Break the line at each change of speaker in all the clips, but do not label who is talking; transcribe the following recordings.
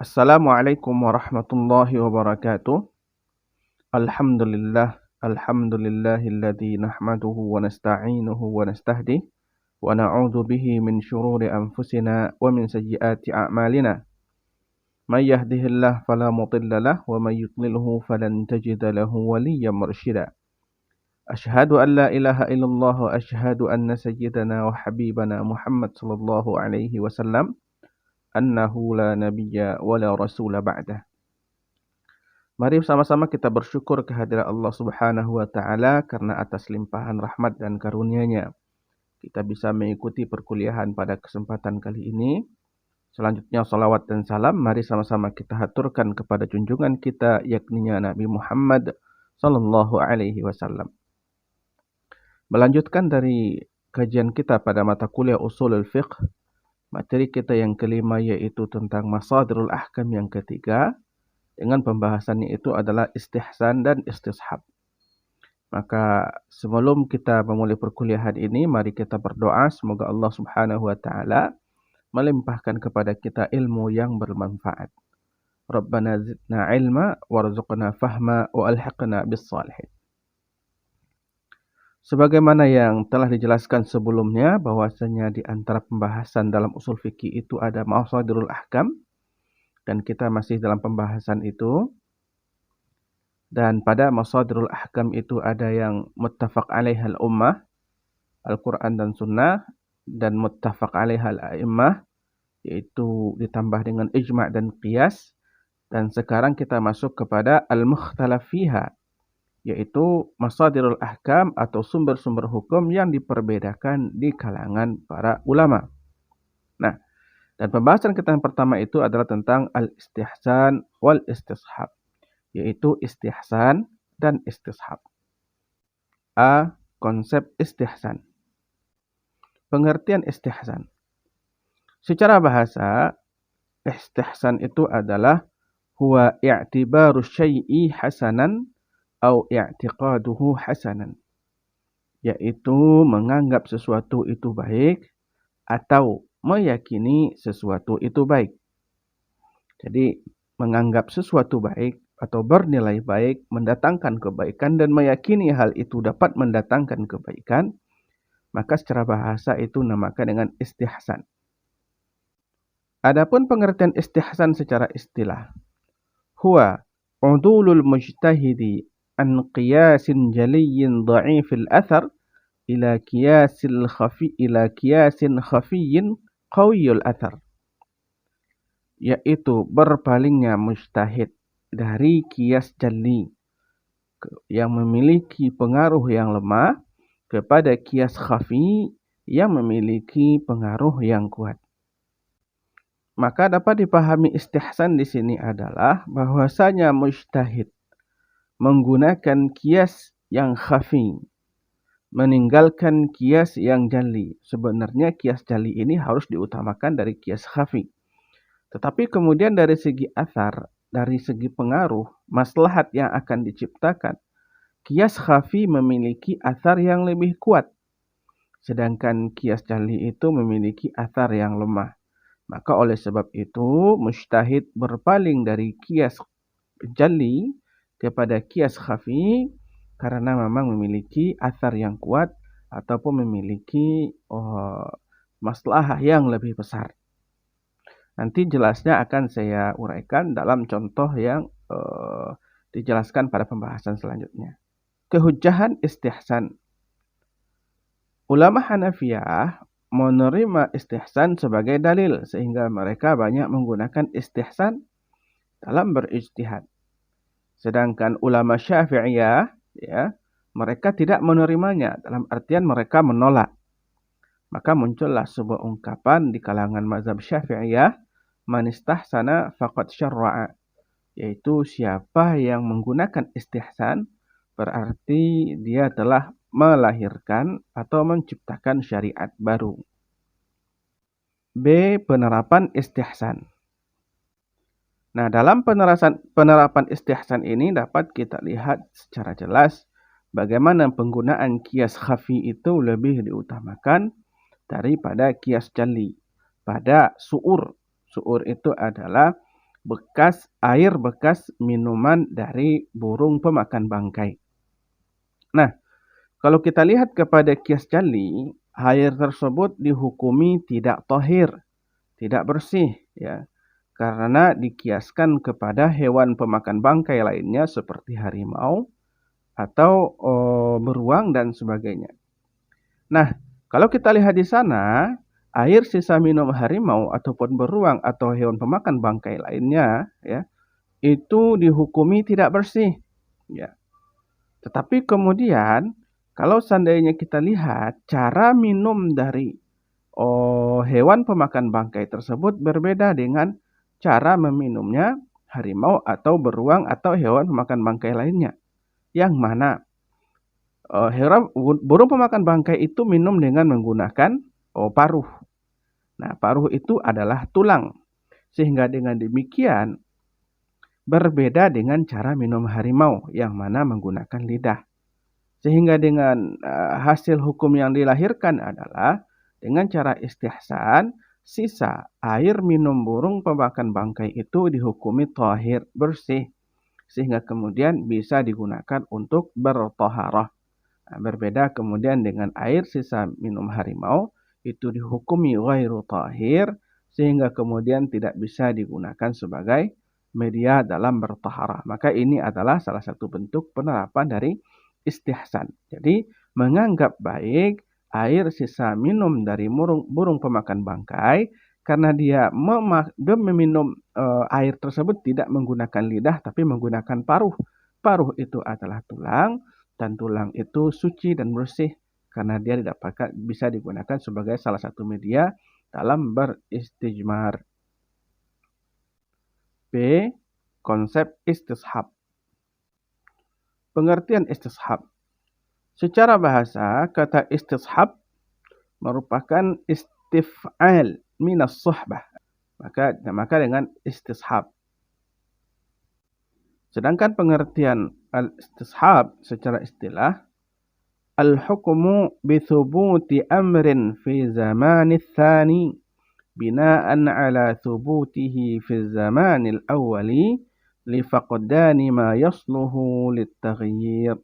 Assalamualaikum warahmatullahi wabarakatuh. Alhamdulillahilladzi nahmaduhu wa nasta'inuhu wa nastahdih wa na'udzu bihi min syururi anfusina wa min sayyiati a'malina. May yahdihillahu fala mudilla lahu wa may yudlilhu falan tajida lahu waliyyan mursyida. Asyhadu an la ilaha illallah wa asyhadu anna sayyidana wa habibana Muhammad sallallahu alaihi wasallam annahu la nabiyya wa la rasula ba'dah. Mari sama-sama kita bersyukur kehadirat Allah Subhanahu wa taala karena atas limpahan rahmat dan karunia-Nya kita bisa mengikuti perkuliahan pada kesempatan kali ini. Selanjutnya salawat dan salam mari sama-sama kita haturkan kepada junjungan kita yakninya Nabi Muhammad sallallahu alaihi wasallam. Melanjutkan dari kajian kita pada mata kuliah Ushulul Fiqh, materi kita yang kelima yaitu tentang Masadirul Ahkam yang ketiga, dengan pembahasannya itu adalah istihsan dan istishab. Maka sebelum kita memulai perkuliahan ini, mari kita berdoa semoga Allah Subhanahu wa taala melimpahkan kepada kita ilmu yang bermanfaat. Rabbana zidna ilma warzuqna fahma wa alhiqna bis salihin. Sebagaimana yang telah dijelaskan sebelumnya bahwasanya di antara pembahasan dalam usul fikih itu ada Masadirul Ahkam, dan kita masih dalam pembahasan itu. Dan pada Masadirul Ahkam itu ada yang muttafaq alaihal ummah, Al-Quran dan Sunnah, dan muttafaq alaihal a'immah, yaitu ditambah dengan ijma' dan qiyas. Dan sekarang kita masuk kepada al-mukhtalaf fiha, yaitu Masadirul Ahkam atau sumber-sumber hukum yang diperbedakan di kalangan para ulama. Nah, dan pembahasan kita yang pertama itu adalah tentang al-istihsan wal istishab, yaitu istihsan dan istishab. A. Konsep istihsan. Pengertian istihsan. Secara bahasa, istihsan itu adalah huwa i'tibaru syai'i hasanan au i'tiqaduhu hasanan, yaitu menganggap sesuatu itu baik atau meyakini sesuatu itu baik. Jadi menganggap sesuatu baik atau bernilai baik, mendatangkan kebaikan dan meyakini hal itu dapat mendatangkan kebaikan, maka secara bahasa itu namakan dengan istihsan. Adapun pengertian istihsan secara istilah, huwa udulul mujtahidi an qiyasin jaliyyin dha'ifil athar ila kiyasin khafiyyin qawiyul athar, yaitu berpalingnya mujtahid dari kias jali yang memiliki pengaruh yang lemah kepada kias khafi yang memiliki pengaruh yang kuat. Maka dapat dipahami istihsan di sini adalah bahwasanya mujtahid menggunakan kias yang khafi, meninggalkan kias yang jali. Sebenarnya kias jali ini harus diutamakan dari kias khafi. Tetapi kemudian dari segi athar, dari segi pengaruh, maslahat yang akan diciptakan, kias khafi memiliki athar yang lebih kuat, sedangkan kias jali itu memiliki athar yang lemah. Maka oleh sebab itu, mujtahid berpaling dari kias jali kepada kias khafi karena memang memiliki athar yang kuat ataupun memiliki maslahah yang lebih besar. Nanti jelasnya akan saya uraikan dalam contoh yang dijelaskan pada pembahasan selanjutnya. Kehujjahan istihsan. Ulama Hanafiyah menerima istihsan sebagai dalil sehingga mereka banyak menggunakan istihsan dalam berijtihad. Sedangkan ulama Syafi'iyah, mereka tidak menerimanya, dalam artian mereka menolak. Maka muncullah sebuah ungkapan di kalangan mazhab Syafi'iyah, man istahsana faqad syarra'a, yaitu siapa yang menggunakan istihsan berarti dia telah melahirkan atau menciptakan syariat baru. B. Penerapan istihsan. Nah, dalam penerapan istihsan ini dapat kita lihat secara jelas bagaimana penggunaan kias khafi itu lebih diutamakan daripada kias jali pada su'ur. Su'ur itu adalah air bekas minuman dari burung pemakan bangkai. Nah, kalau kita lihat kepada kias jali, air tersebut dihukumi tidak tahir, tidak bersih, ya, karena dikiaskan kepada hewan pemakan bangkai lainnya seperti harimau atau beruang dan sebagainya. Nah, kalau kita lihat di sana, air sisa minum harimau ataupun beruang atau hewan pemakan bangkai lainnya, ya, itu dihukumi tidak bersih, ya. Tetapi kemudian kalau seandainya kita lihat cara minum dari hewan pemakan bangkai tersebut berbeda dengan cara meminumnya harimau atau beruang atau hewan pemakan bangkai lainnya. Yang mana burung pemakan bangkai itu minum dengan menggunakan paruh. Nah, paruh itu adalah tulang. Sehingga dengan demikian berbeda dengan cara minum harimau yang mana menggunakan lidah. Sehingga dengan hasil hukum yang dilahirkan adalah dengan cara istihsan, sisa air minum burung pemakan bangkai itu dihukumi thahir, bersih. Sehingga kemudian bisa digunakan untuk bertoharah. Nah, berbeda kemudian dengan air sisa minum harimau, itu dihukumi ghairu thahir, sehingga kemudian tidak bisa digunakan sebagai media dalam bertaharah. Maka ini adalah salah satu bentuk penerapan dari istihsan. Jadi menganggap baik air sisa minum dari burung pemakan bangkai karena dia meminum air tersebut tidak menggunakan lidah tapi menggunakan paruh. Paruh itu adalah tulang dan tulang itu suci dan bersih karena dia bisa digunakan sebagai salah satu media dalam beristijmar. B. Konsep istishab. Pengertian istishab. Secara bahasa, kata istishab merupakan istif'al minas suhbah. Maka dengan istishab. Sedangkan pengertian al-istishab secara istilah, al-hukmu bithubuti amrin fi zamanil thani bina'an ala thubutihi fi zamanil awwali lifaqdani ma yasluhu littaghyir.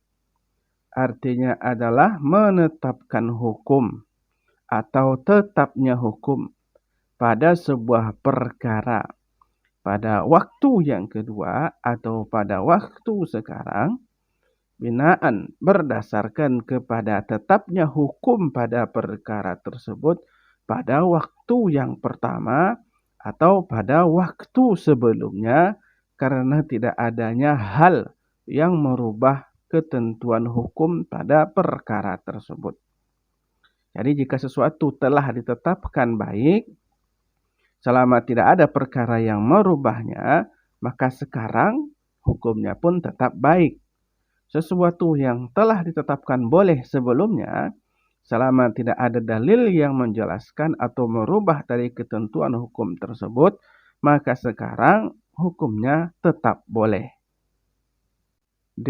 Artinya adalah menetapkan hukum atau tetapnya hukum pada sebuah perkara pada waktu yang kedua atau pada waktu sekarang binaan berdasarkan kepada tetapnya hukum pada perkara tersebut pada waktu yang pertama atau pada waktu sebelumnya karena tidak adanya hal yang merubah ketentuan hukum pada perkara tersebut. Jadi jika sesuatu telah ditetapkan baik, selama tidak ada perkara yang merubahnya, maka sekarang hukumnya pun tetap baik. Sesuatu yang telah ditetapkan boleh sebelumnya, selama tidak ada dalil yang menjelaskan atau merubah dari ketentuan hukum tersebut, maka sekarang hukumnya tetap boleh. D.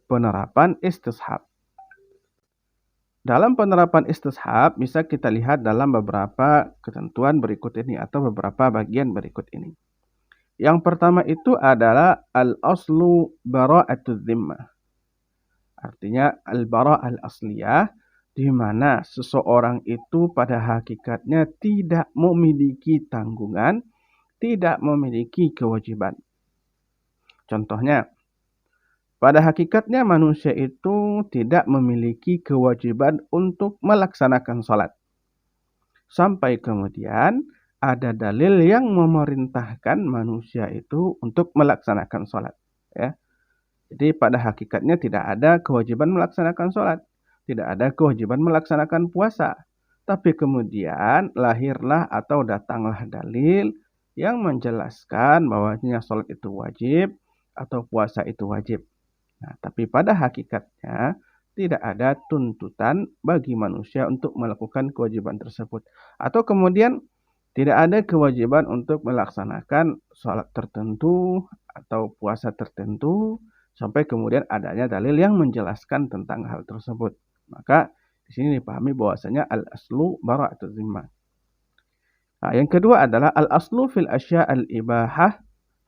Penerapan istishab. Dalam penerapan istishab bisa kita lihat dalam beberapa ketentuan berikut ini atau beberapa bagian berikut ini. Yang pertama itu adalah al-aslu bara'atul zimmah. Artinya al-bara' al-asliyah, di mana seseorang itu pada hakikatnya tidak memiliki tanggungan, tidak memiliki kewajiban. Contohnya, pada hakikatnya manusia itu tidak memiliki kewajiban untuk melaksanakan sholat. Sampai kemudian ada dalil yang memerintahkan manusia itu untuk melaksanakan sholat. Ya. Jadi pada hakikatnya tidak ada kewajiban melaksanakan sholat. Tidak ada kewajiban melaksanakan puasa. Tapi kemudian lahirlah atau datanglah dalil yang menjelaskan bahwasanya sholat itu wajib atau puasa itu wajib. Nah, tapi pada hakikatnya tidak ada tuntutan bagi manusia untuk melakukan kewajiban tersebut. Atau kemudian tidak ada kewajiban untuk melaksanakan sholat tertentu atau puasa tertentu sampai kemudian adanya dalil yang menjelaskan tentang hal tersebut. Maka di sini dipahami bahwasanya al-aslu bara'atul zimmah. Nah, yang kedua adalah al-aslu fil asya' al-ibahah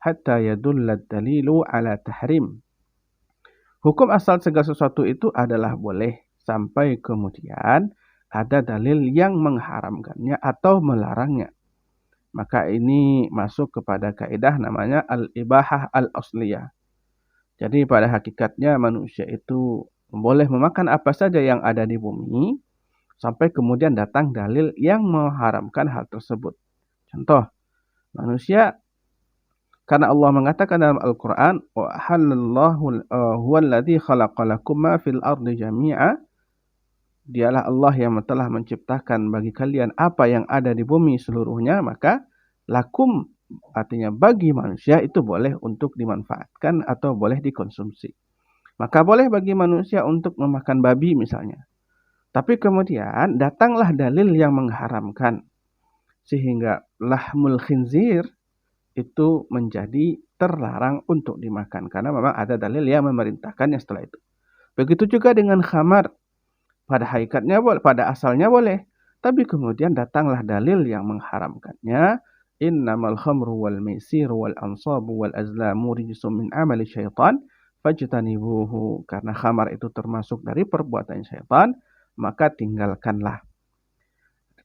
hatta yadulla ad-dalilu ala tahrim. Hukum asal segala sesuatu itu adalah boleh sampai kemudian ada dalil yang mengharamkannya atau melarangnya. Maka ini masuk kepada kaidah namanya al-ibahah al-asliyah. Jadi pada hakikatnya manusia itu boleh memakan apa saja yang ada di bumi sampai kemudian datang dalil yang mengharamkan hal tersebut. Contoh, manusia karena Allah mengatakan dalam Al-Qur'an, "Wa halallahu huwallazi khalaqalakum ma fil ardi jami'a." Dialah Allah yang telah menciptakan bagi kalian apa yang ada di bumi seluruhnya, maka lakum artinya bagi manusia itu boleh untuk dimanfaatkan atau boleh dikonsumsi. Maka boleh bagi manusia untuk memakan babi misalnya. Tapi kemudian datanglah dalil yang mengharamkan. Sehingga lahmul khinzir itu menjadi terlarang untuk dimakan. Karena memang ada dalil yang memerintahkannya setelah itu. Begitu juga dengan khamar. Pada hakikatnya boleh, pada asalnya boleh. Tapi kemudian datanglah dalil yang mengharamkannya. Innamal khamru wal maisiru wal ansabu wal azlamu rijsum min amali syaitan. Fajtanibuhu. Karena khamar itu termasuk dari perbuatan syaitan. Maka tinggalkanlah.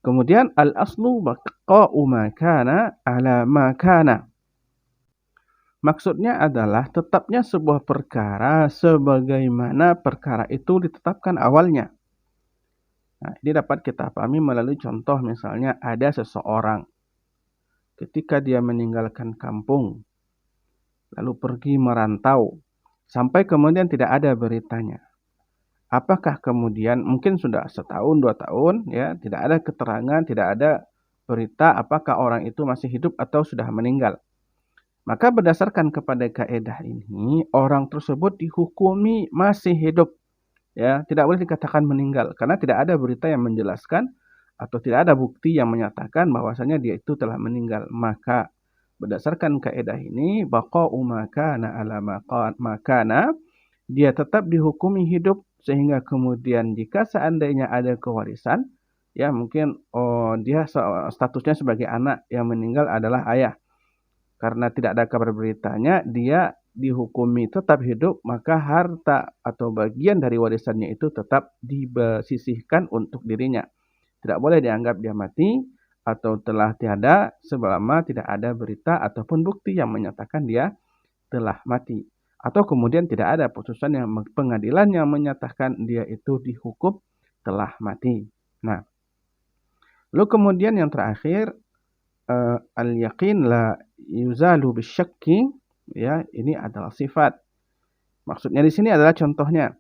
Kemudian al-aslu baqa'u ma kana ala ma kana. Maksudnya adalah tetapnya sebuah perkara sebagaimana perkara itu ditetapkan awalnya. Nah, ini dapat kita pahami melalui contoh misalnya ada seseorang ketika dia meninggalkan kampung lalu pergi merantau sampai kemudian tidak ada beritanya. Apakah kemudian mungkin sudah setahun, 2 tahun ya, tidak ada keterangan, tidak ada berita apakah orang itu masih hidup atau sudah meninggal. Maka berdasarkan kepada kaidah ini, orang tersebut dihukumi masih hidup. Ya, tidak boleh dikatakan meninggal karena tidak ada berita yang menjelaskan atau tidak ada bukti yang menyatakan bahwasanya dia itu telah meninggal. Maka berdasarkan kaidah ini, baqa'u ma kana ala ma kana, dia tetap dihukumi hidup sehingga kemudian jika seandainya ada kewarisan, ya mungkin dia statusnya sebagai anak yang meninggal adalah ayah. Karena tidak ada kabar beritanya, dia dihukumi tetap hidup, maka harta atau bagian dari warisannya itu tetap disisihkan untuk dirinya. Tidak boleh dianggap dia mati atau telah tiada selama tidak ada berita ataupun bukti yang menyatakan dia telah mati. Atau kemudian tidak ada putusan yang pengadilan yang menyatakan dia itu dihukum telah mati. Nah, lalu kemudian yang terakhir, al-yaqin la yuzalu bisyakki, ya, ini adalah sifat. Maksudnya di sini adalah contohnya.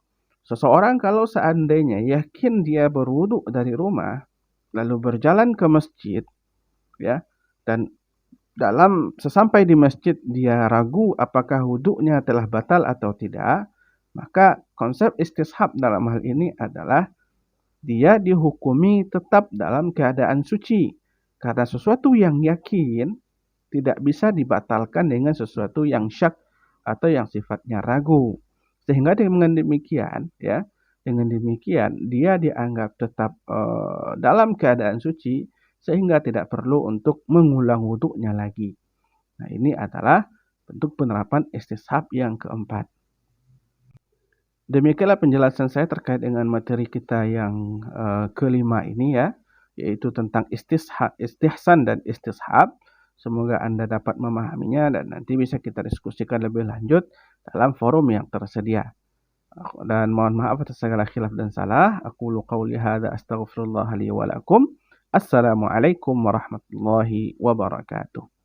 Seseorang kalau seandainya yakin dia berwudu dari rumah, lalu berjalan ke masjid, ya, dan sesampai di masjid dia ragu apakah wudunya telah batal atau tidak, maka konsep istishab dalam hal ini adalah dia dihukumi tetap dalam keadaan suci. Karena sesuatu yang yakin tidak bisa dibatalkan dengan sesuatu yang syak atau yang sifatnya ragu. Sehingga dengan demikian, ya, dengan demikian dia dianggap tetap dalam keadaan suci sehingga tidak perlu untuk mengulang wudunya lagi. Nah, ini adalah bentuk penerapan istishab yang keempat. Demikianlah penjelasan saya terkait dengan materi kita yang kelima ini ya, yaitu tentang istihsan dan istishab. Semoga Anda dapat memahaminya dan nanti bisa kita diskusikan lebih lanjut dalam forum yang tersedia. Dan mohon maaf atas segala khilaf dan salah. Aqulu qawli hadza astaghfirullah li wa lakum. Assalamualaikum warahmatullahi wabarakatuh.